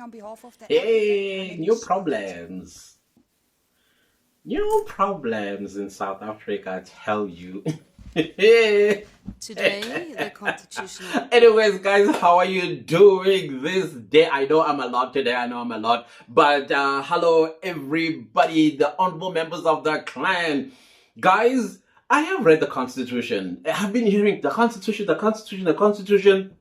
on behalf of the applicant. My Hey, name new is Judgement. problems. New problems in South Africa, I tell you. Today, the constitutional. Anyways, guys, how are you doing this day? I know I'm a lot today. I know I'm a lot. But hello, everybody, the honorable members of the clan. Guys, I have read the Constitution. I have been hearing the Constitution, the Constitution, the Constitution.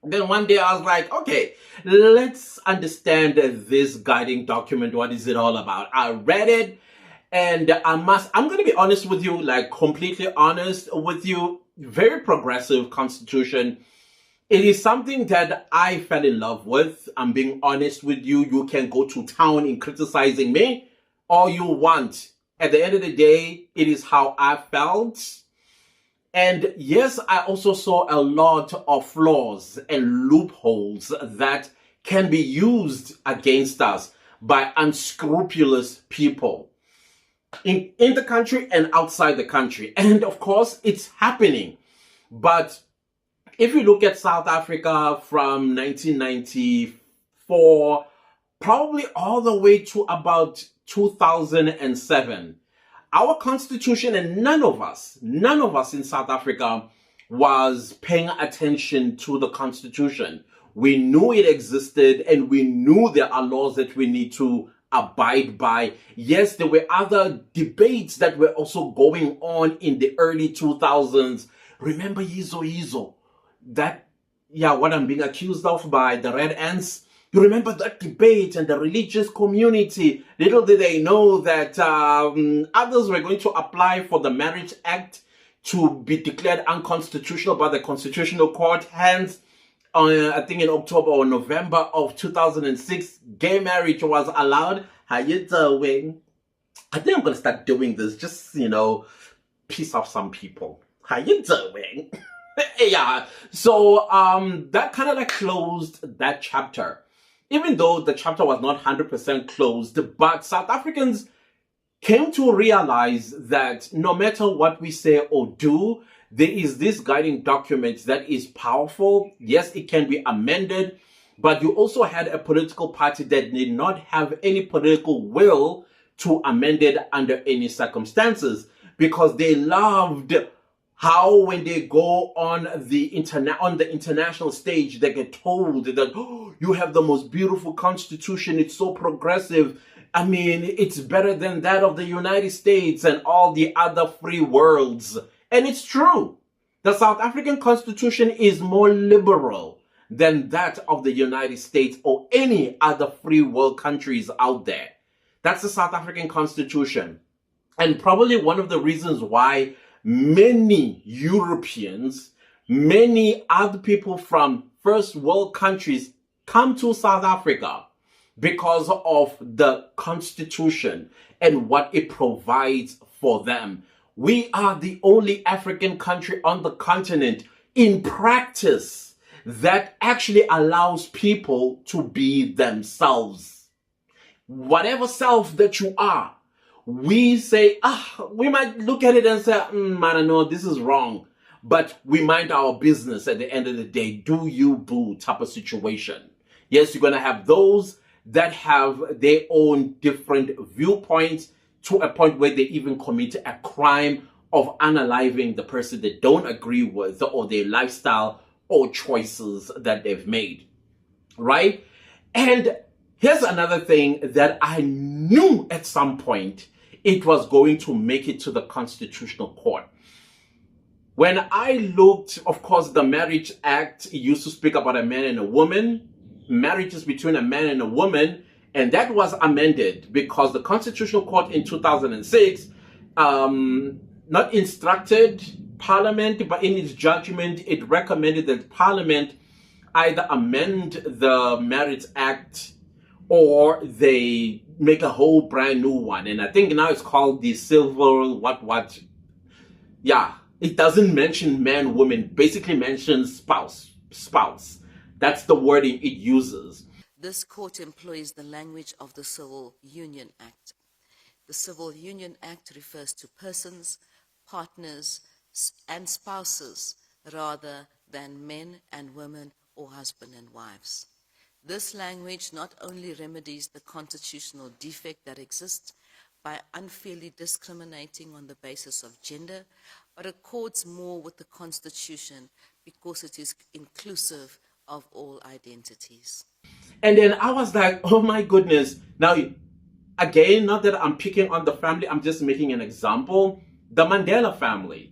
Then one day I was like, okay, let's understand this guiding document. What is it all about? I read it, and I'm going to be honest with you, like completely honest with you. Very progressive constitution. It is something that I fell in love with. I'm being honest with you. You can go to town in criticizing me all you want. At the end of the day, it is how I felt. And yes, I also saw a lot of flaws and loopholes that can be used against us by unscrupulous people in the country and outside the country. And of course, it's happening. But if you look at South Africa from 1994, probably all the way to about 2007, our constitution, and none of us in South Africa was paying attention to the constitution. We knew it existed and we knew there are laws that we need to abide by. Yes, there were other debates that were also going on in the early 2000s. Remember Yizo? That, yeah, what I'm being accused of by the Red Ants. You remember that debate and the religious community? Little did they know that others were going to apply for the Marriage Act to be declared unconstitutional by the Constitutional Court. Hence, I think in October or November of 2006, gay marriage was allowed. How you doing? I think I'm going to start doing this, just, piss off some people. How you doing? Yeah. So that kind of like closed that chapter. Even though the chapter was not 100% closed, but South Africans came to realize that no matter what we say or do, there is this guiding document that is powerful. Yes, it can be amended, but you also had a political party that did not have any political will to amend it under any circumstances, because they loved how when they go on the international stage, they get told that, oh, you have the most beautiful constitution, it's so progressive. I mean, it's better than that of the United States and all the other free worlds. And it's true. The South African Constitution is more liberal than that of the United States or any other free world countries out there. That's the South African Constitution. And probably one of the reasons why many Europeans, many other people from first world countries come to South Africa, because of the Constitution and what it provides for them. We are the only African country on the continent in practice that actually allows people to be themselves. Whatever self that you are, we say, we might look at it and say, I don't know, this is wrong. But we mind our business at the end of the day. Do you boo type of situation. Yes, you're going to have those that have their own different viewpoints to a point where they even commit a crime of unaliving the person they don't agree with or their lifestyle or choices that they've made, right? And here's another thing that I knew at some point it was going to make it to the Constitutional Court. When I looked, of course, the Marriage Act used to speak about a man and a woman, marriages between a man and a woman, and that was amended because the Constitutional Court in 2006 not instructed Parliament, but in its judgment, it recommended that Parliament either amend the Marriage Act or they make a whole brand new one. And I think now it's called the Civil what. Yeah, it doesn't mention man, woman, basically mentions spouse. That's the wording it uses. This court employs the language of the Civil Union Act. The Civil Union Act refers to persons, partners, and spouses rather than men and women or husband and wives. This language not only remedies the constitutional defect that exists by unfairly discriminating on the basis of gender, but accords more with the Constitution because it is inclusive of all identities. And then I was like, oh my goodness. Now, again, not that I'm picking on the family, I'm just making an example. The Mandela family.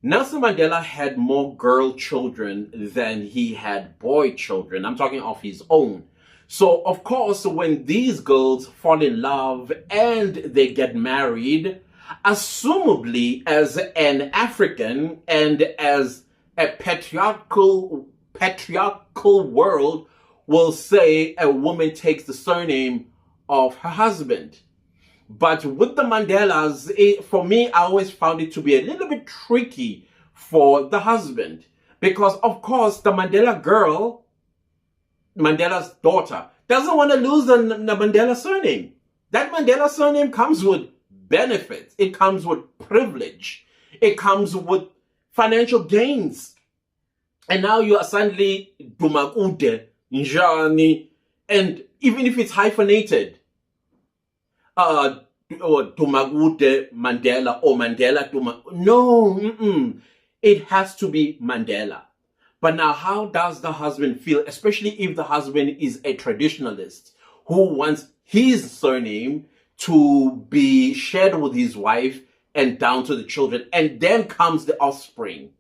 Nelson Mandela had more girl children than he had boy children. I'm talking of his own. So, of course, when these girls fall in love and they get married, assumably as an African and as a patriarchal world will say a woman takes the surname of her husband. But with the Mandelas, for me, I always found it to be a little bit tricky for the husband. Because, of course, the Mandela girl, Mandela's daughter, doesn't want to lose the Mandela surname. That Mandela surname comes with benefits. It comes with privilege. It comes with financial gains. And now you are suddenly Dumakude, Njani, and even if it's hyphenated, or Dumakude Mandela or Mandela Duma, no, it has to be Mandela. But now, how does the husband feel, especially if the husband is a traditionalist who wants his surname to be shared with his wife and down to the children? And then comes the offspring.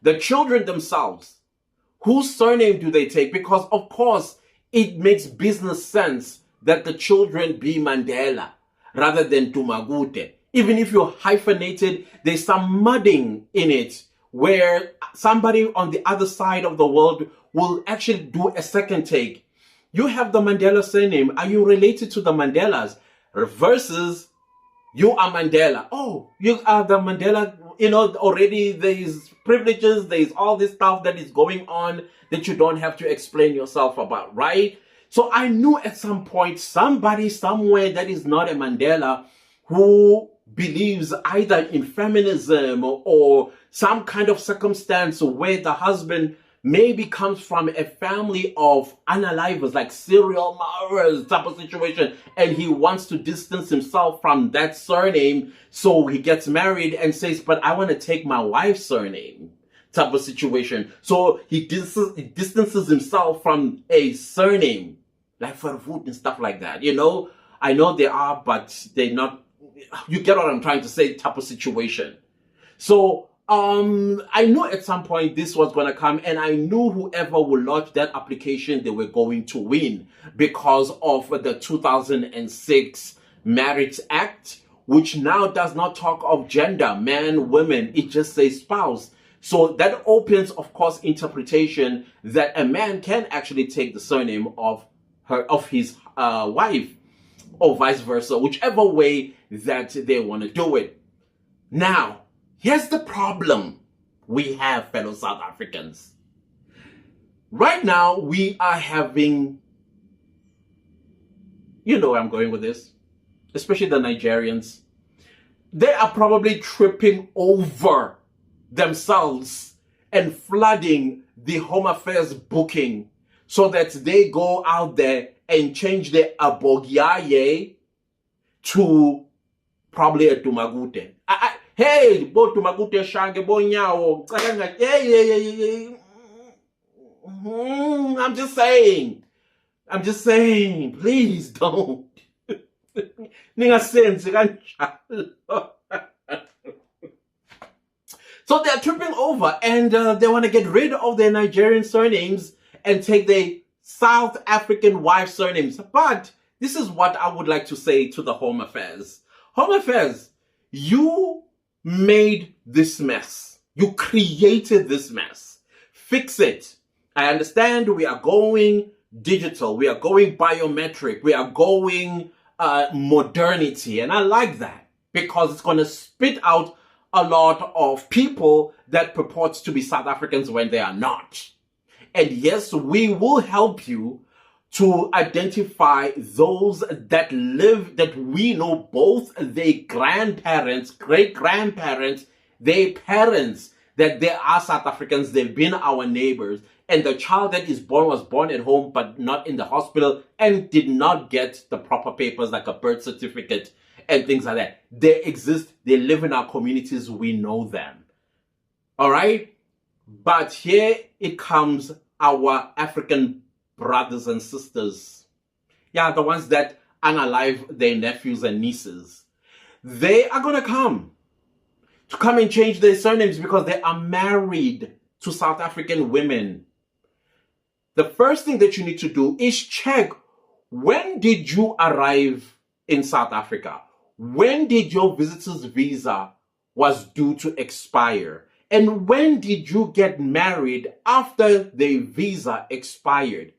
The children themselves, whose surname do they take? Because, of course, it makes business sense that the children be Mandela rather than Dumagute. Even if you're hyphenated, there's some mudding in it where somebody on the other side of the world will actually do a second take. You have the Mandela surname. Are you related to the Mandelas? Versus you are Mandela. Oh, you are the Mandela. You know, already there's privileges. There's all this stuff that is going on that you don't have to explain yourself about, right? So I knew at some point somebody somewhere that is not a Mandela who believes either in feminism or some kind of circumstance where the husband maybe comes from a family of unalivers, like serial murderers type of situation, and he wants to distance himself from that surname, so he gets married and says, but I want to take my wife's surname type of situation. So he distances himself from a surname, like Farvoot and stuff like that, you know? I know they are, but they're not, you get what I'm trying to say, type of situation. So I knew at some point this was going to come, and I knew whoever would launch that application, they were going to win because of the 2006 Marriage Act, which now does not talk of gender, man, women. It just says spouse. So that opens, of course, interpretation that a man can actually take the surname of his wife, or vice versa, whichever way that they want to do it. Now, here's the problem we have, fellow South Africans. Right now, we are having, you know where I'm going with this, especially the Nigerians. They are probably tripping over themselves and flooding the Home Affairs booking so that they go out there and change their Abogiaye to probably a Dumagute. Hey, bo Dumagute Shange bo Nyawo. I'm just saying, please don't. Ninga sense kanjalo. So they're tripping over and they want to get rid of their Nigerian surnames and take their South African wife surnames. But this is what I would like to say to the Home Affairs. Home Affairs, you made this mess. You created this mess. Fix it. I understand we are going digital. We are going biometric. We are going modernity. And I like that because it's going to spit out a lot of people that purport to be South Africans when they are not. And yes, we will help you to identify those that live, that we know both their grandparents, great-grandparents, their parents, that they are South Africans, they've been our neighbors, and the child that is born was born at home but not in the hospital and did not get the proper papers like a birth certificate and things like that. They exist, they live in our communities, we know them. All right? But here it comes, our African brothers and sisters. Yeah, the ones that unalive their nephews and nieces. They are going to come and change their surnames because they are married to South African women. The first thing that you need to do is check, when did you arrive in South Africa? When did your visitor's visa was due to expire? And when did you get married after the visa expired?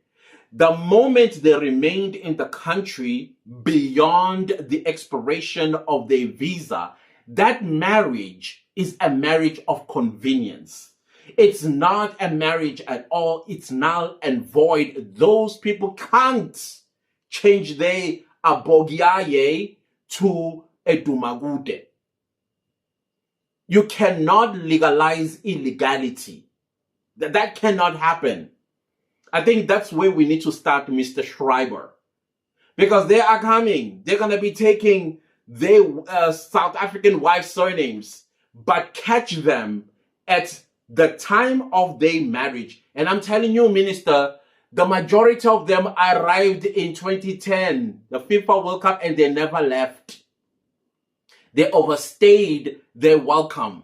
The moment they remained in the country beyond the expiration of their visa, that marriage is a marriage of convenience. It's not a marriage at all. It's null and void. Those people can't change their abogiaye to a dumagude. You cannot legalize illegality. That cannot happen. I think that's where we need to start, Mr. Schreiber. Because they are coming. They're going to be taking their South African wives' surnames, but catch them at the time of their marriage. And I'm telling you, Minister, the majority of them arrived in 2010, the FIFA World Cup, and they never left. They overstayed their welcome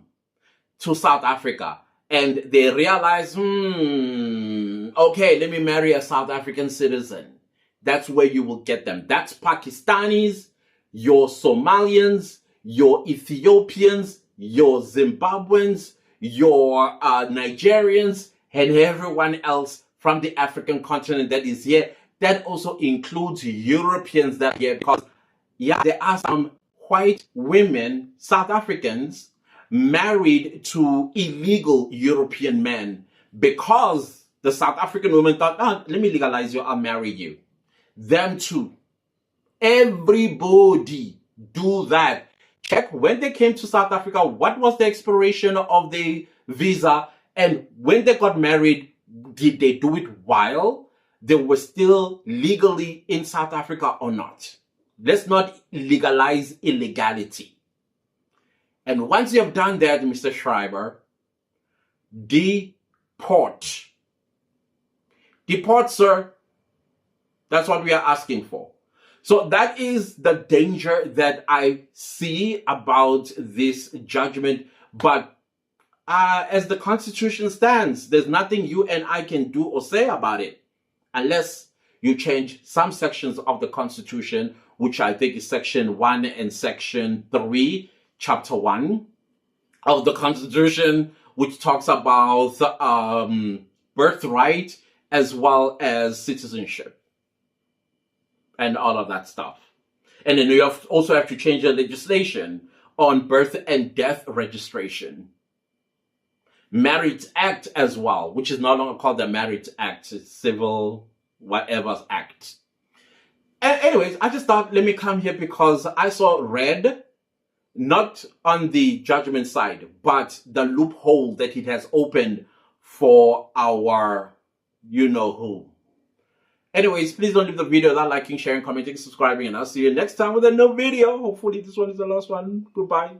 to South Africa. And they realized, okay, let me marry a South African citizen. That's where you will get them. That's Pakistanis, your Somalians, your Ethiopians, your Zimbabweans, your Nigerians, and everyone else from the African continent that is here. That also includes Europeans that are here, because, yeah, there are some white women, South Africans, married to illegal European men because the South African women thought, oh, let me legalize you, I'll marry you. Them too. Everybody do that. Check when they came to South Africa, what was the expiration of the visa, and when they got married, did they do it while they were still legally in South Africa or not? Let's not legalize illegality. And once you have done that, Mr. Schreiber, deport. Deport, sir. That's what we are asking for. So that is the danger that I see about this judgment. But as the Constitution stands, there's nothing you and I can do or say about it unless you change some sections of the Constitution, which I think is Section 1 and Section 3, Chapter 1 of the Constitution, which talks about birthright as well as citizenship and all of that stuff. And then you also have to change the legislation on birth and death registration. Marriage Act as well, which is no longer called the Marriage Act, it's Civil whatever Act. And anyways, I just thought, let me come here because I saw red, not on the judgment side, but the loophole that it has opened for our you-know-who. Anyways, please don't leave the video without liking, sharing, commenting, subscribing, and I'll see you next time with a new video. Hopefully this one is the last one. Goodbye.